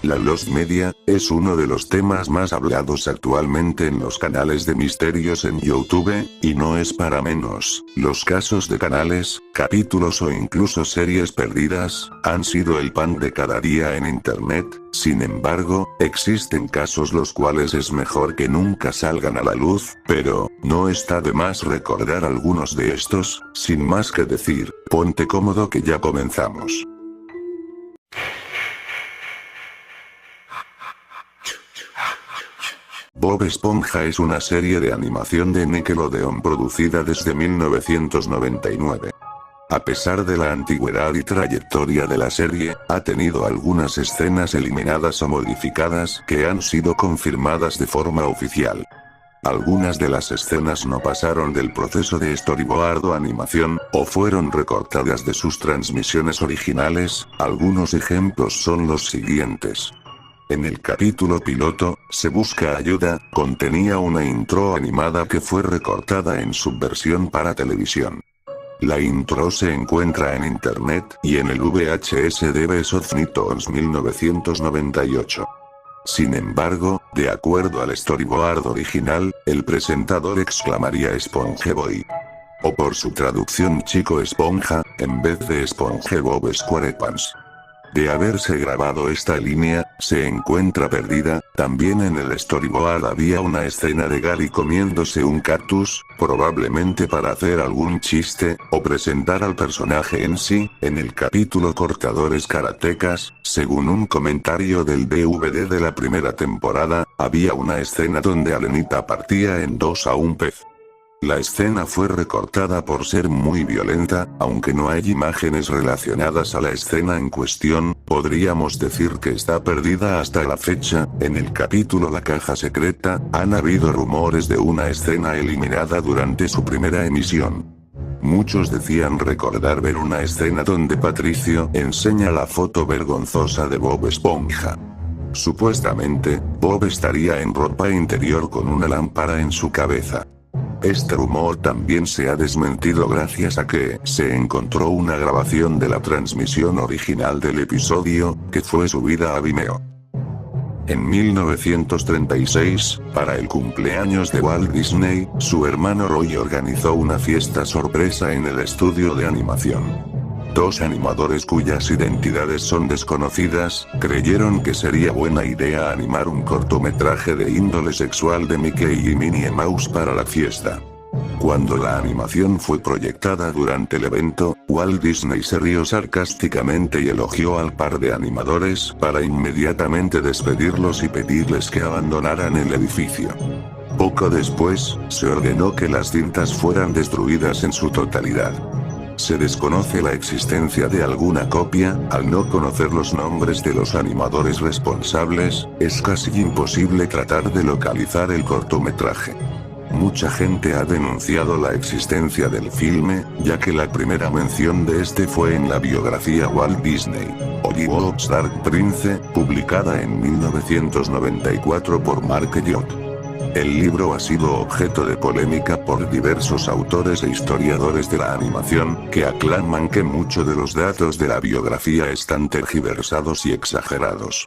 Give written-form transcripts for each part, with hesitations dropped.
La Lost Media es uno de los temas más hablados actualmente en los canales de misterios en YouTube, y no es para menos. Los casos de canales, capítulos o incluso series perdidas, han sido el pan de cada día en internet. Sin embargo, existen casos los cuales es mejor que nunca salgan a la luz, pero, no está de más recordar algunos de estos. Sin más que decir, ponte cómodo que ya comenzamos. Bob Esponja es una serie de animación de Nickelodeon producida desde 1999. A pesar de la antigüedad y trayectoria de la serie, ha tenido algunas escenas eliminadas o modificadas que han sido confirmadas de forma oficial. Algunas de las escenas no pasaron del proceso de storyboard o animación, o fueron recortadas de sus transmisiones originales. Algunos ejemplos son los siguientes. En el capítulo piloto, Se busca ayuda, contenía una intro animada que fue recortada en su versión para televisión. La intro se encuentra en internet y en el VHS de Best of Nittons 1998. Sin embargo, de acuerdo al storyboard original, el presentador exclamaría SpongeBob. O por su traducción Chico Esponja, en vez de SpongeBob SquarePants. De haberse grabado esta línea, se encuentra perdida. También en el storyboard había una escena de Gary comiéndose un cactus, probablemente para hacer algún chiste, o presentar al personaje en sí. En el capítulo Cortadores Karatecas, según un comentario del DVD de la primera temporada, había una escena donde Alenita partía en dos a un pez. La escena fue recortada por ser muy violenta, aunque no hay imágenes relacionadas a la escena en cuestión, podríamos decir que está perdida hasta la fecha. En el capítulo La Caja Secreta, han habido rumores de una escena eliminada durante su primera emisión. Muchos decían recordar ver una escena donde Patricio enseña la foto vergonzosa de Bob Esponja. Supuestamente, Bob estaría en ropa interior con una lámpara en su cabeza. Este rumor también se ha desmentido gracias a que se encontró una grabación de la transmisión original del episodio, que fue subida a Vimeo. En 1936, para el cumpleaños de Walt Disney, su hermano Roy organizó una fiesta sorpresa en el estudio de animación. Dos animadores cuyas identidades son desconocidas, creyeron que sería buena idea animar un cortometraje de índole sexual de Mickey y Minnie Mouse para la fiesta. Cuando la animación fue proyectada durante el evento, Walt Disney se rió sarcásticamente y elogió al par de animadores para inmediatamente despedirlos y pedirles que abandonaran el edificio. Poco después, se ordenó que las cintas fueran destruidas en su totalidad. Se desconoce la existencia de alguna copia. Al no conocer los nombres de los animadores responsables, es casi imposible tratar de localizar el cortometraje. Mucha gente ha denunciado la existencia del filme, ya que la primera mención de este fue en la biografía Walt Disney, Hollywood's Dark Prince, publicada en 1994 por Mark Elliott. El libro ha sido objeto de polémica por diversos autores e historiadores de la animación, que aclaman que muchos de los datos de la biografía están tergiversados y exagerados.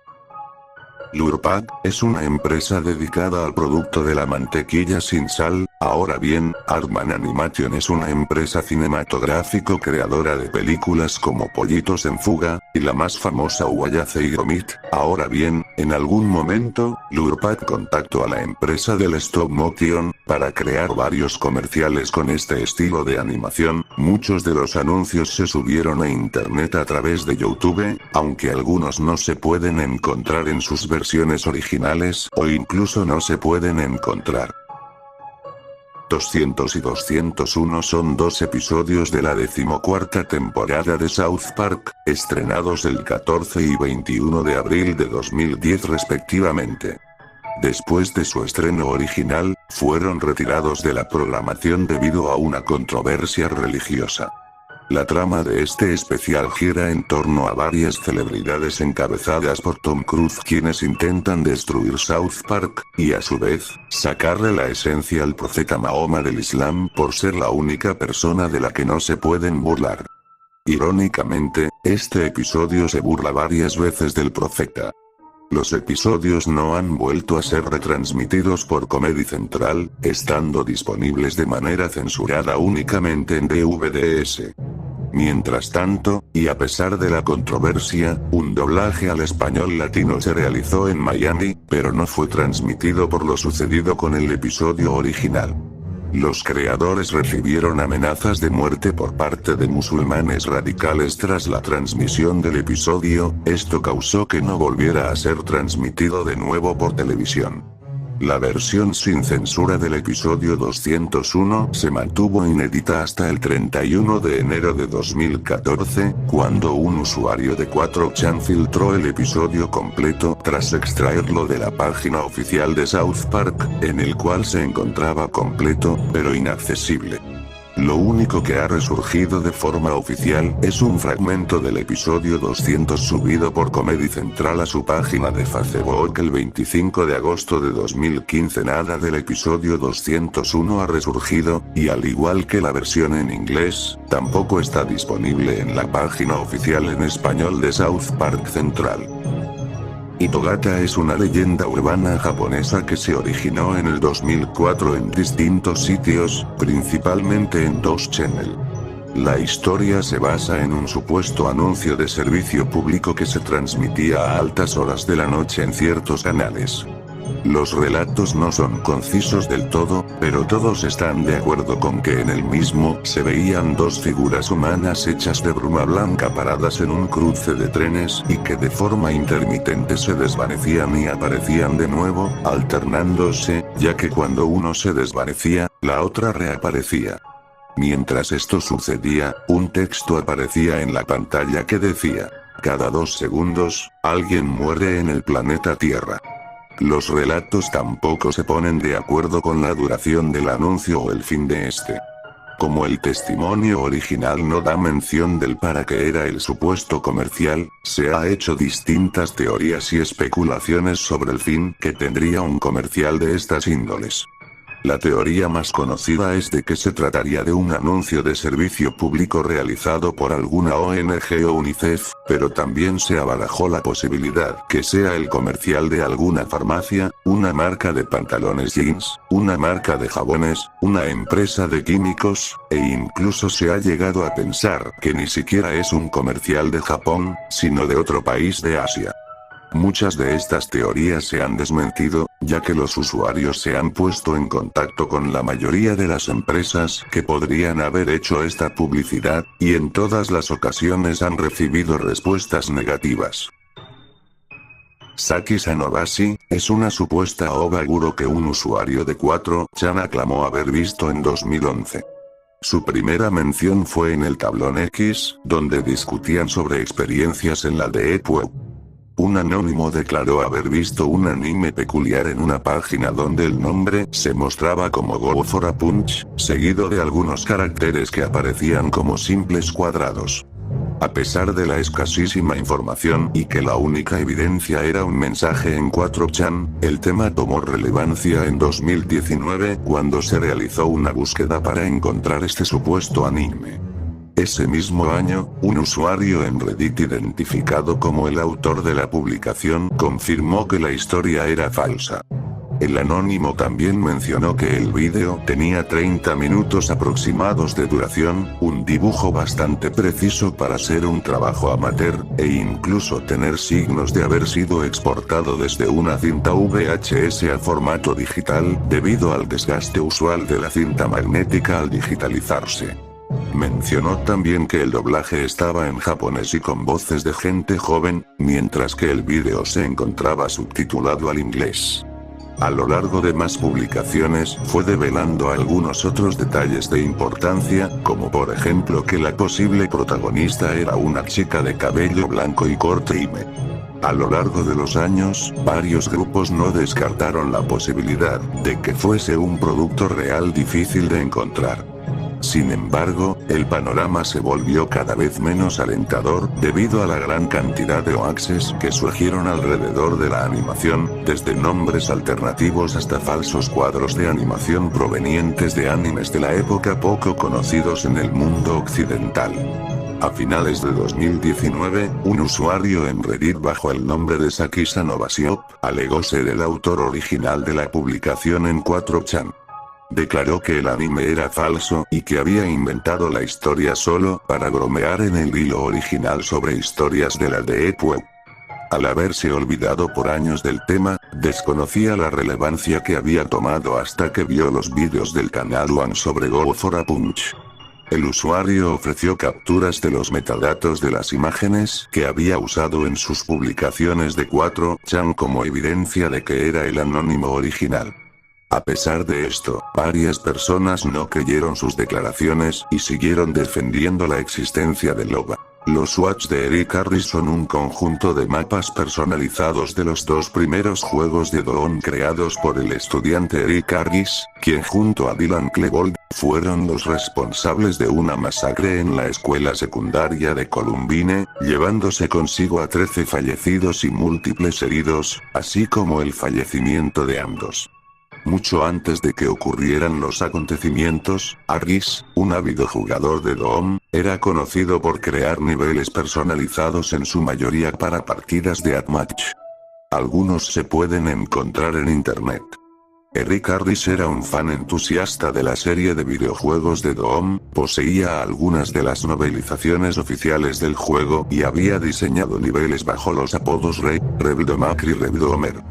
Lurpak es una empresa dedicada al producto de la mantequilla sin sal. Ahora bien, Aardman Animation es una empresa cinematográfico creadora de películas como Pollitos en Fuga, y la más famosa Wallace y Gromit. Ahora bien, en algún momento, Lurpak contactó a la empresa del stop motion, para crear varios comerciales con este estilo de animación. Muchos de los anuncios se subieron a internet a través de YouTube, aunque algunos no se pueden encontrar en sus versiones originales, o incluso no se pueden encontrar. 200 y 201 son dos episodios de la 14ª temporada de South Park, estrenados el 14 y 21 de abril de 2010 respectivamente. Después de su estreno original, fueron retirados de la programación debido a una controversia religiosa. La trama de este especial gira en torno a varias celebridades encabezadas por Tom Cruise, quienes intentan destruir South Park, y a su vez, sacarle la esencia al profeta Mahoma del Islam por ser la única persona de la que no se pueden burlar. Irónicamente, este episodio se burla varias veces del profeta. Los episodios no han vuelto a ser retransmitidos por Comedy Central, estando disponibles de manera censurada únicamente en DVDs. Mientras tanto, y a pesar de la controversia, un doblaje al español latino se realizó en Miami, pero no fue transmitido por lo sucedido con el episodio original. Los creadores recibieron amenazas de muerte por parte de musulmanes radicales tras la transmisión del episodio, esto causó que no volviera a ser transmitido de nuevo por televisión. La versión sin censura del episodio 201 se mantuvo inédita hasta el 31 de enero de 2014, cuando un usuario de 4chan filtró el episodio completo tras extraerlo de la página oficial de South Park, en el cual se encontraba completo, pero inaccesible. Lo único que ha resurgido de forma oficial es un fragmento del episodio 200 subido por Comedy Central a su página de Facebook el 25 de agosto de 2015. Nada del episodio 201 ha resurgido, y al igual que la versión en inglés, tampoco está disponible en la página oficial en español de South Park Central. Hitogata es una leyenda urbana japonesa que se originó en el 2004 en distintos sitios, principalmente en 2channel. La historia se basa en un supuesto anuncio de servicio público que se transmitía a altas horas de la noche en ciertos canales. Los relatos no son concisos del todo, pero todos están de acuerdo con que en el mismo se veían dos figuras humanas hechas de bruma blanca paradas en un cruce de trenes y que de forma intermitente se desvanecían y aparecían de nuevo, alternándose, ya que cuando uno se desvanecía, la otra reaparecía. Mientras esto sucedía, un texto aparecía en la pantalla que decía: cada 2 segundos, alguien muere en el planeta Tierra. Los relatos tampoco se ponen de acuerdo con la duración del anuncio o el fin de este. Como el testimonio original no da mención del para qué era el supuesto comercial, se ha hecho distintas teorías y especulaciones sobre el fin que tendría un comercial de estas índoles. La teoría más conocida es de que se trataría de un anuncio de servicio público realizado por alguna ONG o UNICEF, pero también se abarajó la posibilidad que sea el comercial de alguna farmacia, una marca de pantalones jeans, una marca de jabones, una empresa de químicos, e incluso se ha llegado a pensar que ni siquiera es un comercial de Japón, sino de otro país de Asia. Muchas de estas teorías se han desmentido, ya que los usuarios se han puesto en contacto con la mayoría de las empresas que podrían haber hecho esta publicidad, y en todas las ocasiones han recibido respuestas negativas. Saki Sanobashi es una supuesta ova guro que un usuario de 4chan aclamó haber visto en 2011. Su primera mención fue en el tablón X, donde discutían sobre experiencias en la Deep Web. Un anónimo declaró haber visto un anime peculiar en una página donde el nombre se mostraba como Go for a Punch, seguido de algunos caracteres que aparecían como simples cuadrados. A pesar de la escasísima información y que la única evidencia era un mensaje en 4chan, el tema tomó relevancia en 2019 cuando se realizó una búsqueda para encontrar este supuesto anime. Ese mismo año, un usuario en Reddit identificado como el autor de la publicación confirmó que la historia era falsa. El anónimo también mencionó que el vídeo tenía 30 minutos aproximados de duración, un dibujo bastante preciso para ser un trabajo amateur, e incluso tener signos de haber sido exportado desde una cinta VHS a formato digital, debido al desgaste usual de la cinta magnética al digitalizarse. Mencionó también que el doblaje estaba en japonés y con voces de gente joven, mientras que el vídeo se encontraba subtitulado al inglés. A lo largo de más publicaciones, fue develando algunos otros detalles de importancia, como por ejemplo que la posible protagonista era una chica de cabello blanco y corte hime. A lo largo de los años, varios grupos no descartaron la posibilidad de que fuese un producto real difícil de encontrar. Sin embargo, el panorama se volvió cada vez menos alentador, debido a la gran cantidad de hoaxes que surgieron alrededor de la animación, desde nombres alternativos hasta falsos cuadros de animación provenientes de animes de la época poco conocidos en el mundo occidental. A finales de 2019, un usuario en Reddit bajo el nombre de Sakisa Novasiop, alegó ser el autor original de la publicación en 4chan. Declaró que el anime era falso y que había inventado la historia solo para bromear en el hilo original sobre historias de la Deep Web. Al haberse olvidado por años del tema, desconocía la relevancia que había tomado hasta que vio los vídeos del canal One sobre Go for a Punch. El usuario ofreció capturas de los metadatos de las imágenes que había usado en sus publicaciones de 4chan como evidencia de que era el anónimo original. A pesar de esto, varias personas no creyeron sus declaraciones y siguieron defendiendo la existencia de Loba. Los Watch de Eric Harris son un conjunto de mapas personalizados de los dos primeros juegos de Dawn creados por el estudiante Eric Harris, quien junto a Dylan Klebold, fueron los responsables de una masacre en la escuela secundaria de Columbine, llevándose consigo a 13 fallecidos y múltiples heridos, así como el fallecimiento de ambos. Mucho antes de que ocurrieran los acontecimientos, Harris, un ávido jugador de Doom, era conocido por crear niveles personalizados en su mayoría para partidas de Deathmatch. Algunos se pueden encontrar en internet. Eric Harris era un fan entusiasta de la serie de videojuegos de Doom, poseía algunas de las novelizaciones oficiales del juego y había diseñado niveles bajo los apodos Rey, Revdomac y Revdomer.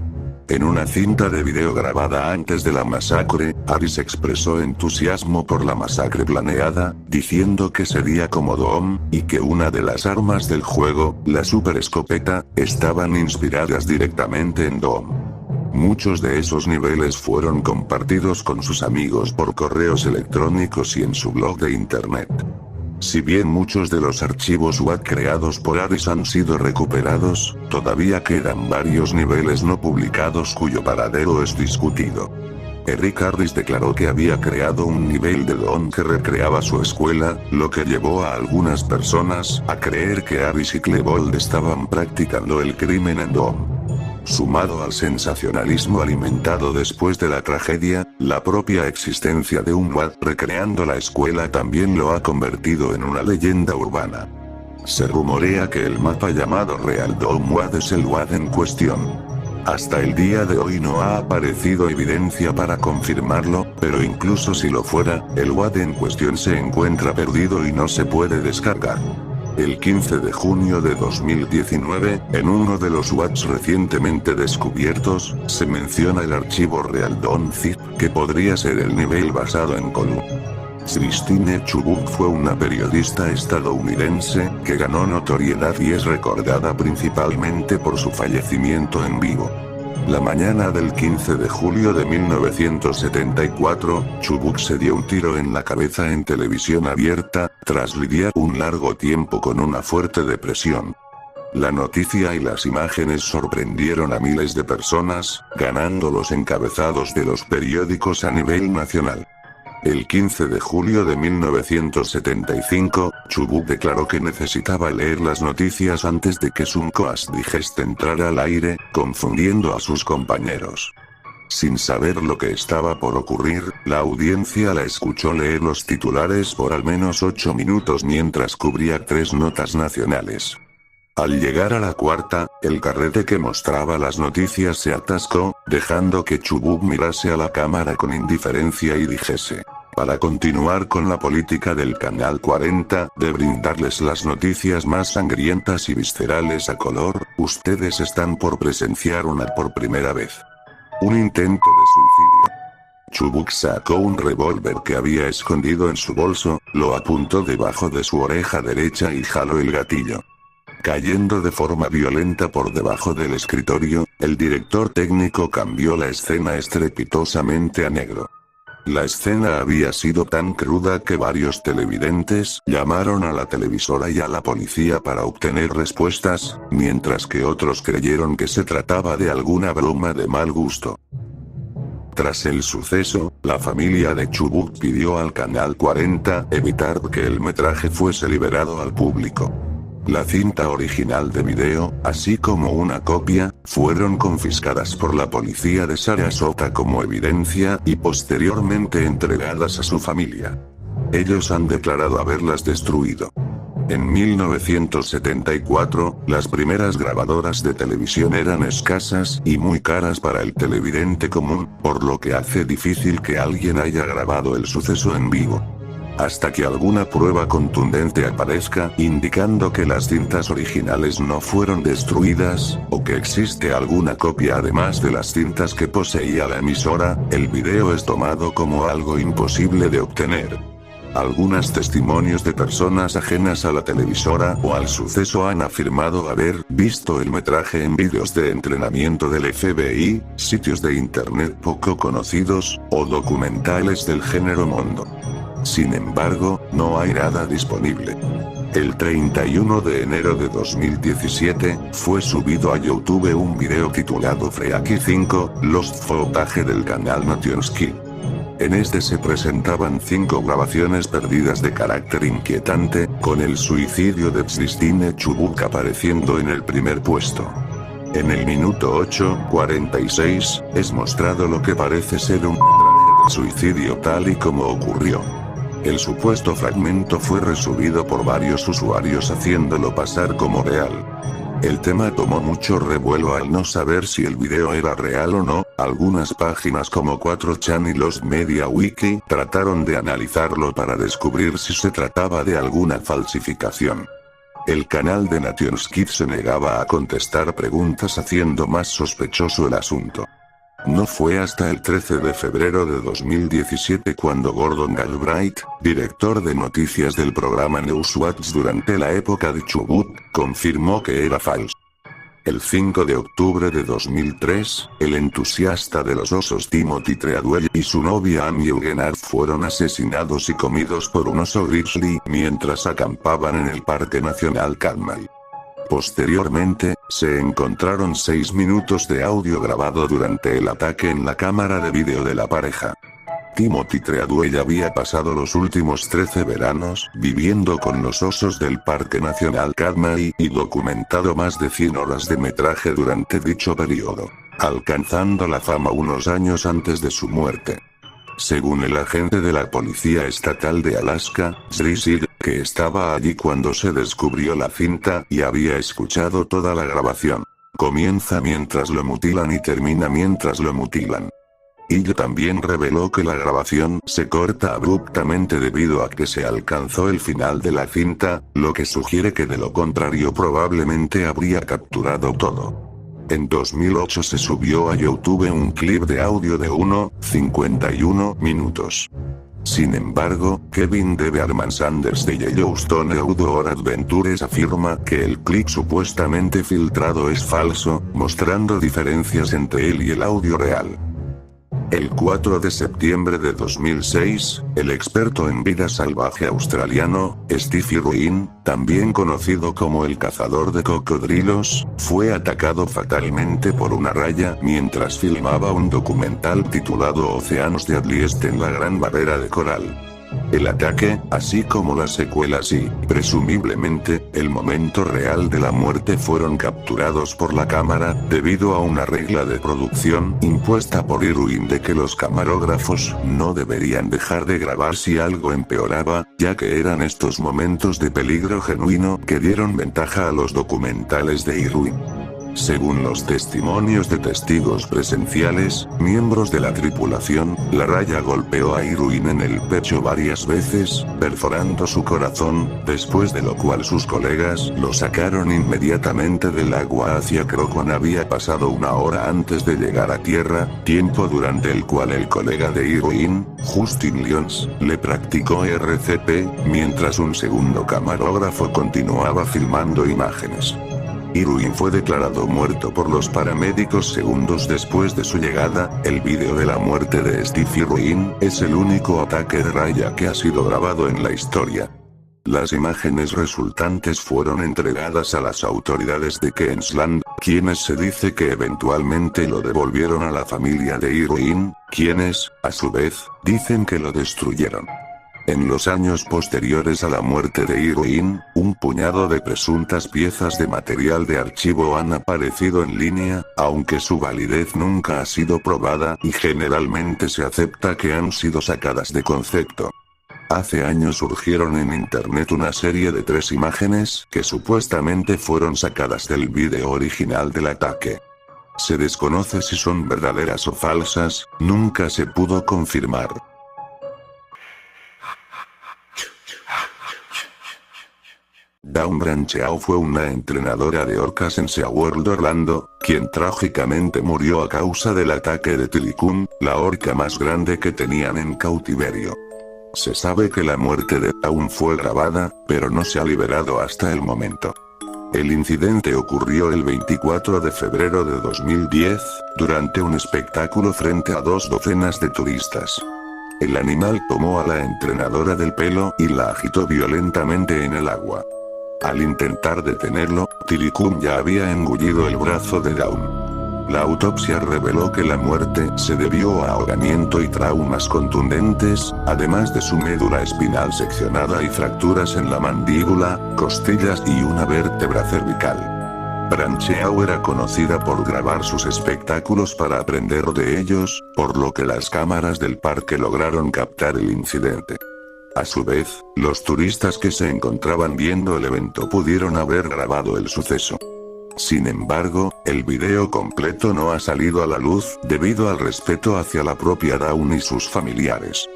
En una cinta de video grabada antes de la masacre, Harris expresó entusiasmo por la masacre planeada, diciendo que sería como Doom, y que una de las armas del juego, la super escopeta, estaban inspiradas directamente en Doom. Muchos de esos niveles fueron compartidos con sus amigos por correos electrónicos y en su blog de internet. Si bien muchos de los archivos WAD creados por Harris han sido recuperados, todavía quedan varios niveles no publicados cuyo paradero es discutido. Eric Harris declaró que había creado un nivel de Doom que recreaba su escuela, lo que llevó a algunas personas a creer que Harris y Klebold estaban practicando el crimen en Doom. Sumado al sensacionalismo alimentado después de la tragedia, la propia existencia de un WAD recreando la escuela también lo ha convertido en una leyenda urbana. Se rumorea que el mapa llamado Real Doom WAD es el WAD en cuestión. Hasta el día de hoy no ha aparecido evidencia para confirmarlo, pero incluso si lo fuera, el WAD en cuestión se encuentra perdido y no se puede descargar. El 15 de junio de 2019, en uno de los WADs recientemente descubiertos, se menciona el archivo Real Doom Zip, que podría ser el nivel basado en Colu. Christine Chubbuck fue una periodista estadounidense, que ganó notoriedad y es recordada principalmente por su fallecimiento en vivo. La mañana del 15 de julio de 1974, Chubbuck se dio un tiro en la cabeza en televisión abierta, tras lidiar un largo tiempo con una fuerte depresión. La noticia y las imágenes sorprendieron a miles de personas, ganando los encabezados de los periódicos a nivel nacional. El 15 de julio de 1975, Chubbuck declaró que necesitaba leer las noticias antes de que Suncoast Digest entrara al aire, confundiendo a sus compañeros. Sin saber lo que estaba por ocurrir, la audiencia la escuchó leer los titulares por al menos 8 minutos mientras cubría 3 notas nacionales. Al llegar a la cuarta, el carrete que mostraba las noticias se atascó, dejando que Chubbuck mirase a la cámara con indiferencia y dijese: para continuar con la política del Canal 40, de brindarles las noticias más sangrientas y viscerales a color, ustedes están por presenciar una por primera vez. Un intento de suicidio. Chubbuck sacó un revólver que había escondido en su bolso, lo apuntó debajo de su oreja derecha y jaló el gatillo. Cayendo de forma violenta por debajo del escritorio, el director técnico cambió la escena estrepitosamente a negro. La escena había sido tan cruda que varios televidentes llamaron a la televisora y a la policía para obtener respuestas, mientras que otros creyeron que se trataba de alguna broma de mal gusto. Tras el suceso, la familia de Chubbuck pidió al Canal 40 evitar que el metraje fuese liberado al público. La cinta original de video, así como una copia, fueron confiscadas por la policía de Sarasota como evidencia y posteriormente entregadas a su familia. Ellos han declarado haberlas destruido. En 1974, las primeras grabadoras de televisión eran escasas y muy caras para el televidente común, por lo que hace difícil que alguien haya grabado el suceso en vivo. Hasta que alguna prueba contundente aparezca indicando que las cintas originales no fueron destruidas, o que existe alguna copia además de las cintas que poseía la emisora, el video es tomado como algo imposible de obtener. Algunos testimonios de personas ajenas a la televisora o al suceso han afirmado haber visto el metraje en vídeos de entrenamiento del FBI, sitios de internet poco conocidos, o documentales del género Mondo. Sin embargo, no hay nada disponible. El 31 de enero de 2017, fue subido a YouTube un video titulado Freaky 5, Lost Footage del canal Nationski. En este se presentaban 5 grabaciones perdidas de carácter inquietante, con el suicidio de Christine Chubbuck apareciendo en el primer puesto. En el minuto 8:46, es mostrado lo que parece ser un metraje de suicidio tal y como ocurrió. El supuesto fragmento fue resubido por varios usuarios haciéndolo pasar como real. El tema tomó mucho revuelo al no saber si el video era real o no. Algunas páginas como 4chan y Lost Media Wiki trataron de analizarlo para descubrir si se trataba de alguna falsificación. El canal de Nationski se negaba a contestar preguntas haciendo más sospechoso el asunto. No fue hasta el 13 de febrero de 2017 cuando Gordon Galbraith, director de noticias del programa Newswatch durante la época de Chubbuck, confirmó que era falso. El 5 de octubre de 2003, el entusiasta de los osos Timothy Treadwell y su novia Amy Eugenard fueron asesinados y comidos por un oso grizzly mientras acampaban en el Parque Nacional Katmai. Posteriormente, se encontraron 6 minutos de audio grabado durante el ataque en la cámara de vídeo de la pareja. Timothy Treadwell había pasado los últimos 13 veranos viviendo con los osos del Parque Nacional Katmai y documentado más de 100 horas de metraje durante dicho periodo, alcanzando la fama unos años antes de su muerte. Según el agente de la Policía Estatal de Alaska, Sri Sig, que estaba allí cuando se descubrió la cinta y había escuchado toda la grabación. Comienza mientras lo mutilan y termina mientras lo mutilan. Hill también reveló que la grabación se corta abruptamente debido a que se alcanzó el final de la cinta, lo que sugiere que de lo contrario probablemente habría capturado todo. En 2008 se subió a YouTube un clip de audio de 1:51 minutos. Sin embargo, Kevin Devearman Sanders de Yellowstone Outdoor Adventures afirma que el clip supuestamente filtrado es falso, mostrando diferencias entre él y el audio real. El 4 de septiembre de 2006, el experto en vida salvaje australiano, Steve Irwin, también conocido como el cazador de cocodrilos, fue atacado fatalmente por una raya mientras filmaba un documental titulado Océanos de Adliest en la Gran Barrera de Coral. El ataque, así como las secuelas y, presumiblemente, el momento real de la muerte fueron capturados por la cámara, debido a una regla de producción impuesta por Irwin de que los camarógrafos no deberían dejar de grabar si algo empeoraba, ya que eran estos momentos de peligro genuino que dieron ventaja a los documentales de Irwin. Según los testimonios de testigos presenciales, miembros de la tripulación, la raya golpeó a Irwin en el pecho varias veces, perforando su corazón, después de lo cual sus colegas lo sacaron inmediatamente del agua hacia Croquan. Había pasado una hora antes de llegar a tierra, tiempo durante el cual el colega de Irwin, Justin Lyons, le practicó RCP, mientras un segundo camarógrafo continuaba filmando imágenes. Irwin fue declarado muerto por los paramédicos segundos después de su llegada. El vídeo de la muerte de Steve Irwin es el único ataque de raya que ha sido grabado en la historia. Las imágenes resultantes fueron entregadas a las autoridades de Queensland, quienes se dice que eventualmente lo devolvieron a la familia de Irwin, quienes, a su vez, dicen que lo destruyeron. En los años posteriores a la muerte de Irwin, un puñado de presuntas piezas de material de archivo han aparecido en línea, aunque su validez nunca ha sido probada y generalmente se acepta que han sido sacadas de concepto. Hace años surgieron en internet una serie de 3 imágenes que supuestamente fueron sacadas del vídeo original del ataque. Se desconoce si son verdaderas o falsas, nunca se pudo confirmar. Dawn Brancheau fue una entrenadora de orcas en SeaWorld Orlando, quien trágicamente murió a causa del ataque de Tilikum, la orca más grande que tenían en cautiverio. Se sabe que la muerte de Dawn fue grabada, pero no se ha liberado hasta el momento. El incidente ocurrió el 24 de febrero de 2010, durante un espectáculo frente a 2 docenas de turistas. El animal tomó a la entrenadora del pelo y la agitó violentamente en el agua. Al intentar detenerlo, Tilikum ya había engullido el brazo de Dawn. La autopsia reveló que la muerte se debió a ahogamiento y traumas contundentes, además de su médula espinal seccionada y fracturas en la mandíbula, costillas y una vértebra cervical. Brancheau era conocida por grabar sus espectáculos para aprender de ellos, por lo que las cámaras del parque lograron captar el incidente. A su vez, los turistas que se encontraban viendo el evento pudieron haber grabado el suceso. Sin embargo, el video completo no ha salido a la luz debido al respeto hacia la propia Dawn y sus familiares.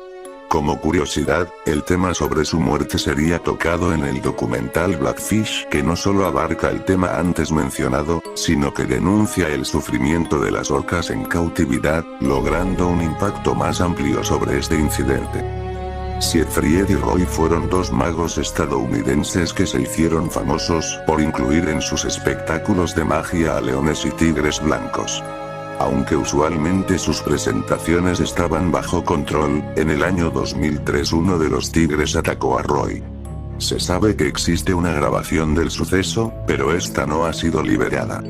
Como curiosidad, el tema sobre su muerte sería tocado en el documental Blackfish, que no solo abarca el tema antes mencionado, sino que denuncia el sufrimiento de las orcas en cautividad, logrando un impacto más amplio sobre este incidente. Siegfried y Roy fueron 2 magos estadounidenses que se hicieron famosos por incluir en sus espectáculos de magia a leones y tigres blancos. Aunque usualmente sus presentaciones estaban bajo control, en el año 2003 uno de los tigres atacó a Roy. Se sabe que existe una grabación del suceso, pero esta no ha sido liberada.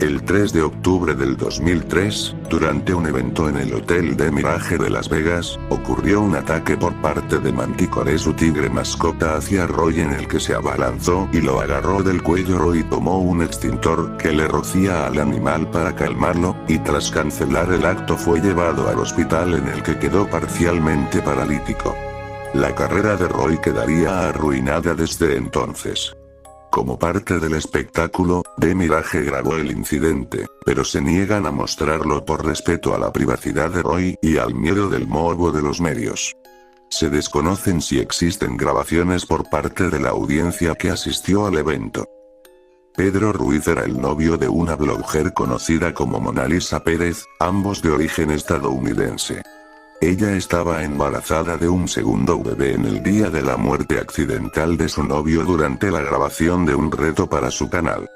El 3 de octubre del 2003, durante un evento en el Hotel de Mirage de Las Vegas, ocurrió un ataque por parte de Manticore, su tigre mascota, hacia Roy, en el que se abalanzó y lo agarró del cuello. Roy tomó un extintor que le rocía al animal para calmarlo, y tras cancelar el acto fue llevado al hospital, en el que quedó parcialmente paralítico. La carrera de Roy quedaría arruinada desde entonces. Como parte del espectáculo, The Mirage grabó el incidente, pero se niegan a mostrarlo por respeto a la privacidad de Roy y al miedo del morbo de los medios. Se desconocen si existen grabaciones por parte de la audiencia que asistió al evento. Pedro Ruiz era el novio de una blogger conocida como Mona Lisa Pérez, ambos de origen estadounidense. Ella estaba embarazada de un segundo bebé en el día de la muerte accidental de su novio durante la grabación de un reto para su canal.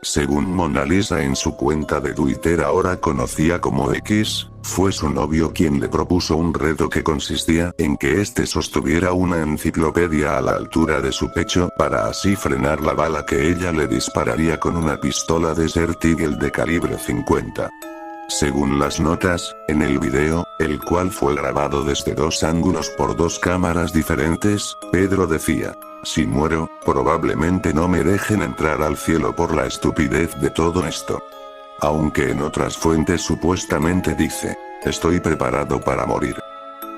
Según Mona Lisa en su cuenta de Twitter, ahora conocida como X, fue su novio quien le propuso un reto que consistía en que éste sostuviera una enciclopedia a la altura de su pecho para así frenar la bala que ella le dispararía con una pistola Desert Eagle de calibre 50. Según las notas, en el video, el cual fue grabado desde 2 ángulos por 2 cámaras diferentes, Pedro decía: "Si muero, probablemente no me dejen entrar al cielo por la estupidez de todo esto". Aunque en otras fuentes supuestamente dice: "Estoy preparado para morir".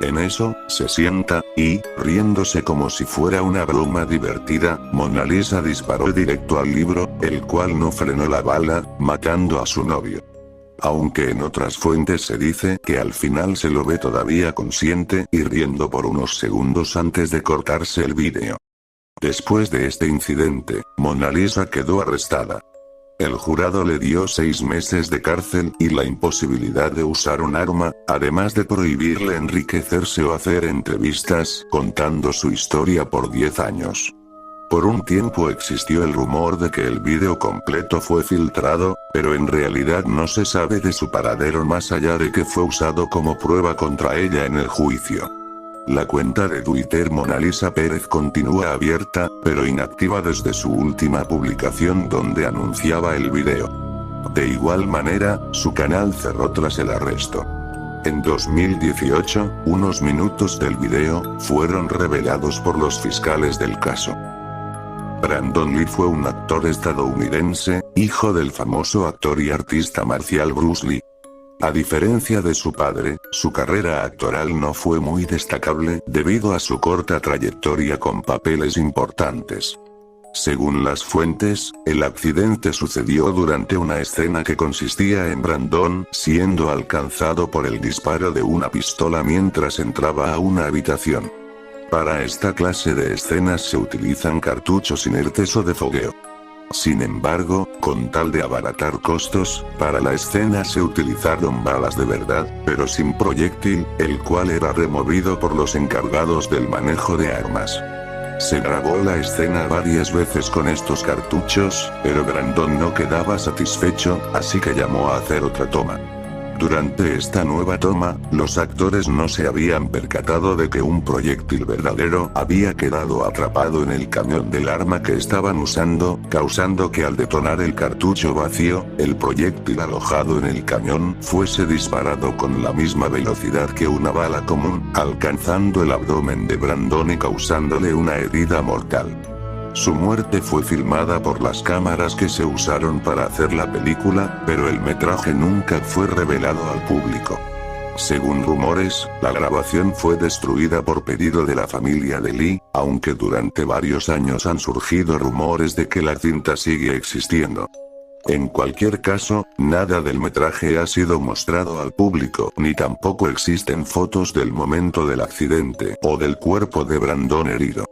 En eso, se sienta, y, riéndose como si fuera una broma divertida, Mona Lisa disparó directo al libro, el cual no frenó la bala, matando a su novio. Aunque en otras fuentes se dice que al final se lo ve todavía consciente y riendo por unos segundos antes de cortarse el vídeo. Después de este incidente, Mona Lisa quedó arrestada. El jurado le dio 6 meses de cárcel y la imposibilidad de usar un arma, además de prohibirle enriquecerse o hacer entrevistas contando su historia por 10 años. Por un tiempo existió el rumor de que el vídeo completo fue filtrado, pero en realidad no se sabe de su paradero más allá de que fue usado como prueba contra ella en el juicio. La cuenta de Twitter Mona Lisa Pérez continúa abierta, pero inactiva desde su última publicación donde anunciaba el vídeo. De igual manera, su canal cerró tras el arresto. En 2018, unos minutos del vídeo fueron revelados por los fiscales del caso. Brandon Lee fue un actor estadounidense, hijo del famoso actor y artista marcial Bruce Lee. A diferencia de su padre, su carrera actoral no fue muy destacable debido a su corta trayectoria con papeles importantes. Según las fuentes, el accidente sucedió durante una escena que consistía en Brandon siendo alcanzado por el disparo de una pistola mientras entraba a una habitación. Para esta clase de escenas se utilizan cartuchos inertes o de fogueo. Sin embargo, con tal de abaratar costos, para la escena se utilizaron balas de verdad, pero sin proyectil, el cual era removido por los encargados del manejo de armas. Se grabó la escena varias veces con estos cartuchos, pero Brandon no quedaba satisfecho, así que llamó a hacer otra toma. Durante esta nueva toma, los actores no se habían percatado de que un proyectil verdadero había quedado atrapado en el camión del arma que estaban usando, causando que al detonar el cartucho vacío, el proyectil alojado en el camión fuese disparado con la misma velocidad que una bala común, alcanzando el abdomen de Brandon y causándole una herida mortal. Su muerte fue filmada por las cámaras que se usaron para hacer la película, pero el metraje nunca fue revelado al público. Según rumores, la grabación fue destruida por pedido de la familia de Lee, aunque durante varios años han surgido rumores de que la cinta sigue existiendo. En cualquier caso, nada del metraje ha sido mostrado al público, ni tampoco existen fotos del momento del accidente o del cuerpo de Brandon herido.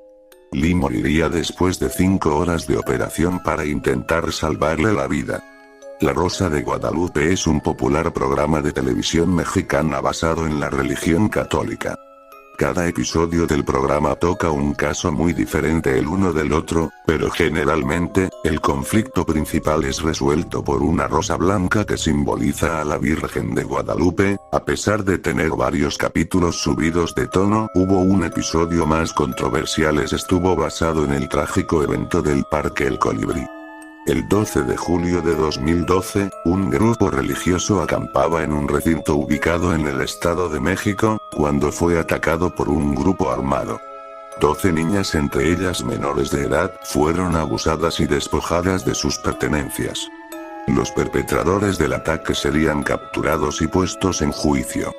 Lee moriría después de 5 horas de operación para intentar salvarle la vida. La Rosa de Guadalupe es un popular programa de televisión mexicana basado en la religión católica. Cada episodio del programa toca un caso muy diferente el uno del otro, pero generalmente, el conflicto principal es resuelto por una rosa blanca que simboliza a la Virgen de Guadalupe. A pesar de tener varios capítulos subidos de tono, hubo un episodio más controversial, estuvo basado en el trágico evento del Parque El Colibrí. El 12 de julio de 2012, un grupo religioso acampaba en un recinto ubicado en el Estado de México, cuando fue atacado por un grupo armado. 12 niñas, entre ellas menores de edad, fueron abusadas y despojadas de sus pertenencias. Los perpetradores del ataque serían capturados y puestos en juicio.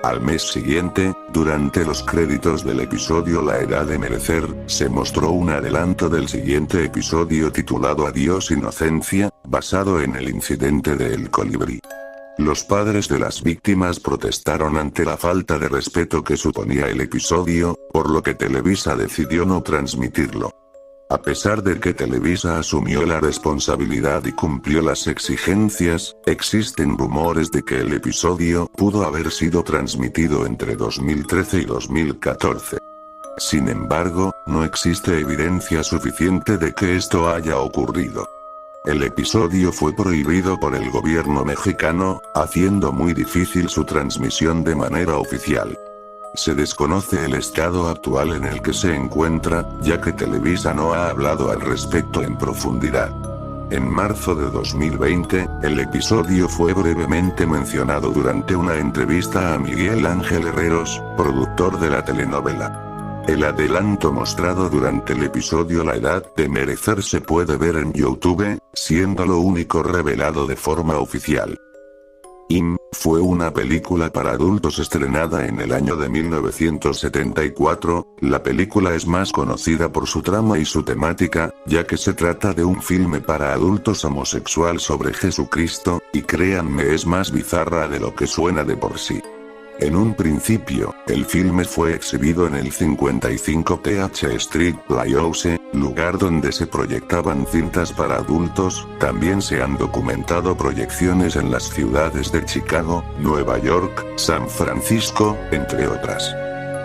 Al mes siguiente, durante los créditos del episodio La Edad de Merecer, se mostró un adelanto del siguiente episodio titulado Adiós Inocencia, basado en el incidente de El Colibrí. Los padres de las víctimas protestaron ante la falta de respeto que suponía el episodio, por lo que Televisa decidió no transmitirlo. A pesar de que Televisa asumió la responsabilidad y cumplió las exigencias, existen rumores de que el episodio pudo haber sido transmitido entre 2013 y 2014. Sin embargo, no existe evidencia suficiente de que esto haya ocurrido. El episodio fue prohibido por el gobierno mexicano, haciendo muy difícil su transmisión de manera oficial. Se desconoce el estado actual en el que se encuentra, ya que Televisa no ha hablado al respecto en profundidad. En marzo de 2020, el episodio fue brevemente mencionado durante una entrevista a Miguel Ángel Herreros, productor de la telenovela. El adelanto mostrado durante el episodio La Edad de Merecer se puede ver en YouTube, siendo lo único revelado de forma oficial. Fue una película para adultos estrenada en el año de 1974, la película es más conocida por su trama y su temática, ya que se trata de un filme para adultos homosexual sobre Jesucristo, y créanme es más bizarra de lo que suena de por sí. En un principio, el filme fue exhibido en el 55 Th Street Playhouse, lugar donde se proyectaban cintas para adultos. También se han documentado proyecciones en las ciudades de Chicago, Nueva York, San Francisco, entre otras.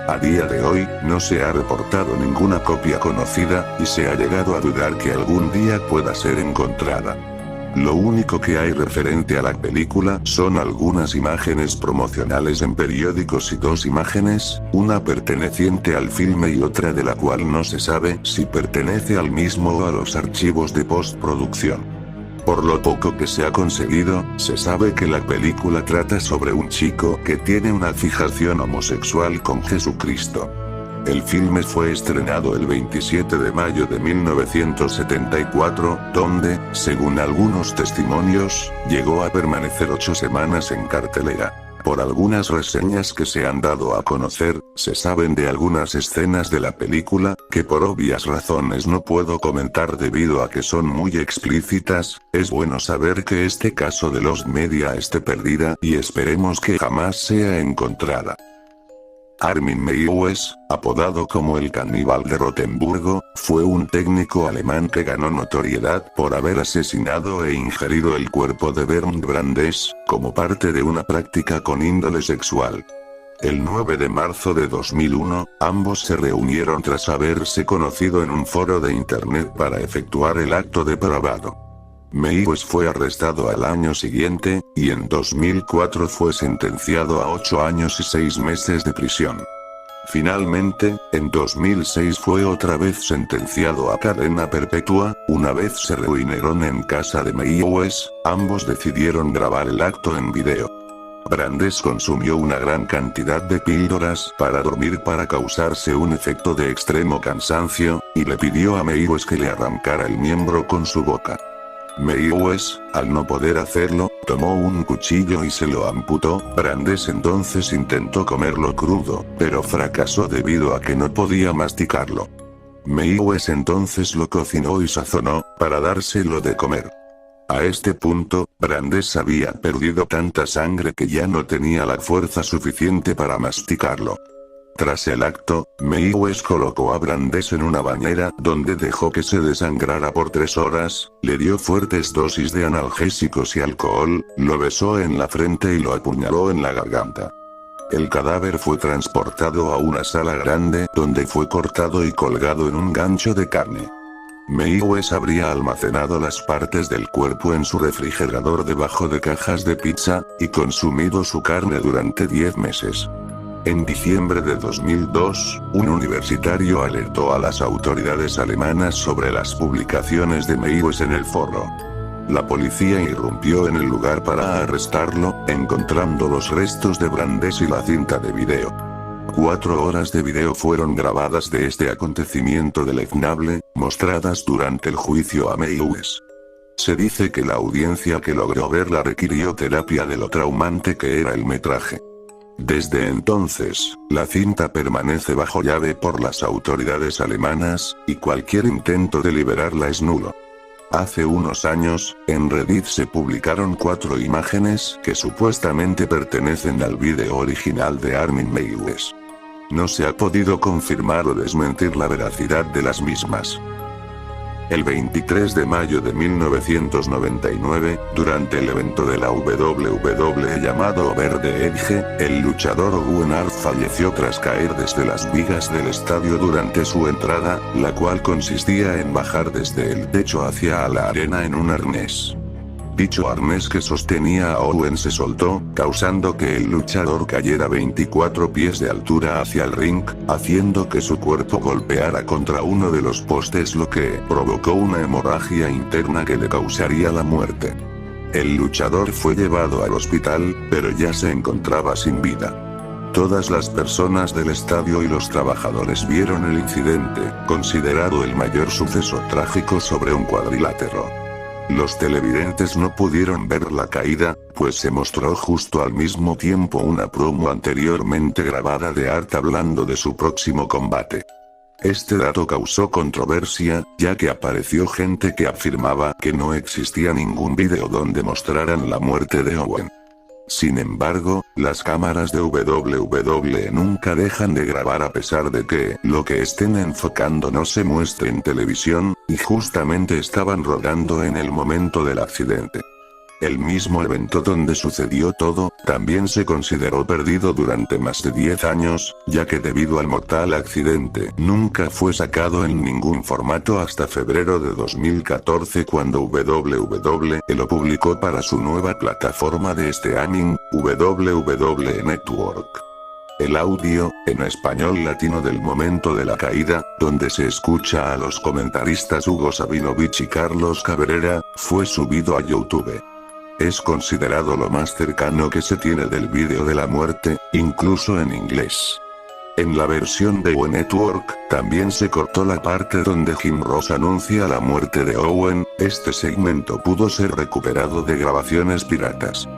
A día de hoy, no se ha reportado ninguna copia conocida, y se ha llegado a dudar que algún día pueda ser encontrada. Lo único que hay referente a la película son algunas imágenes promocionales en periódicos y 2 imágenes, una perteneciente al filme y otra de la cual no se sabe si pertenece al mismo o a los archivos de postproducción. Por lo poco que se ha conseguido, se sabe que la película trata sobre un chico que tiene una fijación homosexual con Jesucristo. El filme fue estrenado el 27 de mayo de 1974, donde, según algunos testimonios, llegó a permanecer 8 semanas en cartelera. Por algunas reseñas que se han dado a conocer, se saben de algunas escenas de la película, que por obvias razones no puedo comentar debido a que son muy explícitas. Es bueno saber que este caso de Lost Media esté perdida, y esperemos que jamás sea encontrada. Armin Meiwes, apodado como el caníbal de Rotemburgo, fue un técnico alemán que ganó notoriedad por haber asesinado e ingerido el cuerpo de Bernd Brandes, como parte de una práctica con índole sexual. El 9 de marzo de 2001, ambos se reunieron tras haberse conocido en un foro de internet para efectuar el acto depravado. Meiwes fue arrestado al año siguiente, y en 2004 fue sentenciado a 8 años y 6 meses de prisión. Finalmente, en 2006 fue otra vez sentenciado a cadena perpetua. Una vez se reunieron en casa de Meiwes, ambos decidieron grabar el acto en video. Brandes consumió una gran cantidad de píldoras para dormir para causarse un efecto de extremo cansancio, y le pidió a Meiwes que le arrancara el miembro con su boca. Meiwes, al no poder hacerlo, tomó un cuchillo y se lo amputó. Brandes entonces intentó comerlo crudo, pero fracasó debido a que no podía masticarlo. Meiwes entonces lo cocinó y sazonó, para dárselo de comer. A este punto, Brandes había perdido tanta sangre que ya no tenía la fuerza suficiente para masticarlo. Tras el acto, Meiwes colocó a Brandes en una bañera donde dejó que se desangrara por 3 horas, le dio fuertes dosis de analgésicos y alcohol, lo besó en la frente y lo apuñaló en la garganta. El cadáver fue transportado a una sala grande donde fue cortado y colgado en un gancho de carne. Meiwes habría almacenado las partes del cuerpo en su refrigerador debajo de cajas de pizza, y consumido su carne durante 10 meses. En diciembre de 2002, un universitario alertó a las autoridades alemanas sobre las publicaciones de Meiwes en el foro. La policía irrumpió en el lugar para arrestarlo, encontrando los restos de Brandes y la cinta de video. 4 horas de video fueron grabadas de este acontecimiento deleznable, mostradas durante el juicio a Meiwes. Se dice que la audiencia que logró verla requirió terapia de lo traumante que era el metraje. Desde entonces, la cinta permanece bajo llave por las autoridades alemanas, y cualquier intento de liberarla es nulo. Hace unos años, en Reddit se publicaron 4 imágenes que supuestamente pertenecen al video original de Armin Meiwes. No se ha podido confirmar o desmentir la veracidad de las mismas. El 23 de mayo de 1999, durante el evento de la WWE llamado Over the Edge, el luchador Owen Hart falleció tras caer desde las vigas del estadio durante su entrada, la cual consistía en bajar desde el techo hacia la arena en un arnés. Dicho arnés que sostenía a Owen se soltó, causando que el luchador cayera 24 pies de altura hacia el ring, haciendo que su cuerpo golpeara contra uno de los postes, lo que provocó una hemorragia interna que le causaría la muerte. El luchador fue llevado al hospital, pero ya se encontraba sin vida. Todas las personas del estadio y los trabajadores vieron el incidente, considerado el mayor suceso trágico sobre un cuadrilátero. Los televidentes no pudieron ver la caída, pues se mostró justo al mismo tiempo una promo anteriormente grabada de Hart hablando de su próximo combate. Este dato causó controversia, ya que apareció gente que afirmaba que no existía ningún video donde mostraran la muerte de Owen. Sin embargo, las cámaras de WWE nunca dejan de grabar a pesar de que lo que estén enfocando no se muestre en televisión, y justamente estaban rodando en el momento del accidente. El mismo evento donde sucedió todo, también se consideró perdido durante más de 10 años, ya que debido al mortal accidente nunca fue sacado en ningún formato hasta febrero de 2014 cuando WWE lo publicó para su nueva plataforma de streaming, WWE Network. El audio, en español latino del momento de la caída, donde se escucha a los comentaristas Hugo Sabinovich y Carlos Cabrera, fue subido a YouTube. Es considerado lo más cercano que se tiene del vídeo de la muerte, incluso en inglés. En la versión de W Network, también se cortó la parte donde Jim Ross anuncia la muerte de Owen. Este segmento pudo ser recuperado de grabaciones piratas.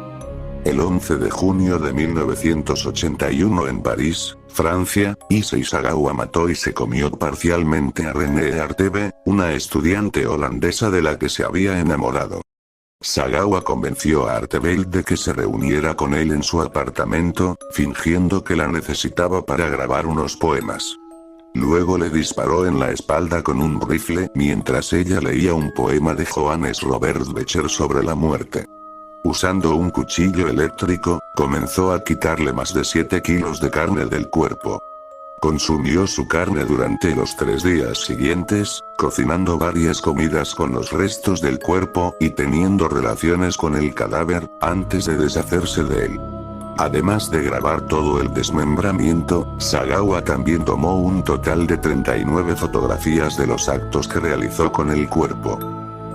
El 11 de junio de 1981 en París, Francia, Issei Sagawa mató y se comió parcialmente a Renée Arteve, una estudiante holandesa de la que se había enamorado. Sagawa convenció a Artevelde de que se reuniera con él en su apartamento, fingiendo que la necesitaba para grabar unos poemas. Luego le disparó en la espalda con un rifle mientras ella leía un poema de Johannes Robert Becher sobre la muerte. Usando un cuchillo eléctrico, comenzó a quitarle más de 7 kilos de carne del cuerpo. Consumió su carne durante los 3 días siguientes, cocinando varias comidas con los restos del cuerpo y teniendo relaciones con el cadáver, antes de deshacerse de él. Además de grabar todo el desmembramiento, Sagawa también tomó un total de 39 fotografías de los actos que realizó con el cuerpo.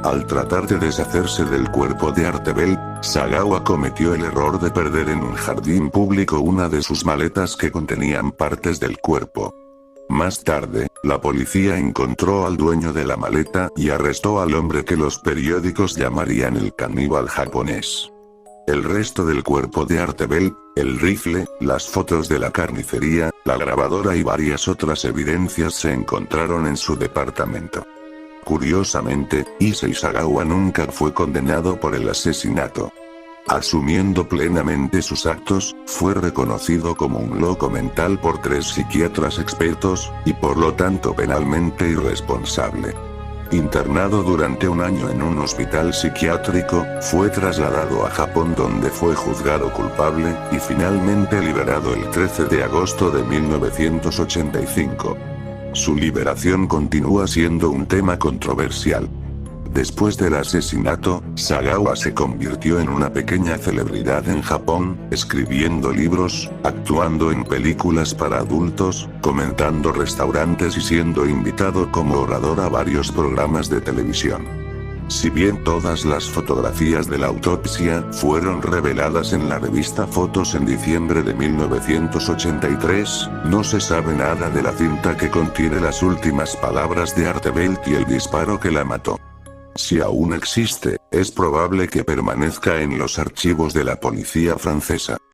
Al tratar de deshacerse del cuerpo de Artevelde, Sagawa cometió el error de perder en un jardín público una de sus maletas que contenían partes del cuerpo. Más tarde, la policía encontró al dueño de la maleta y arrestó al hombre que los periódicos llamarían el caníbal japonés. El resto del cuerpo de Artevelde, el rifle, las fotos de la carnicería, la grabadora y varias otras evidencias se encontraron en su departamento. Curiosamente, Issei Sagawa nunca fue condenado por el asesinato. Asumiendo plenamente sus actos, fue reconocido como un loco mental por 3 psiquiatras expertos, y por lo tanto penalmente irresponsable. Internado durante un año en un hospital psiquiátrico, fue trasladado a Japón donde fue juzgado culpable, y finalmente liberado el 13 de agosto de 1985. Su liberación continúa siendo un tema controversial. Después del asesinato, Sagawa se convirtió en una pequeña celebridad en Japón, escribiendo libros, actuando en películas para adultos, comentando restaurantes y siendo invitado como orador a varios programas de televisión. Si bien todas las fotografías de la autopsia fueron reveladas en la revista Fotos en diciembre de 1983, no se sabe nada de la cinta que contiene las últimas palabras de Artevelde y el disparo que la mató. Si aún existe, es probable que permanezca en los archivos de la policía francesa.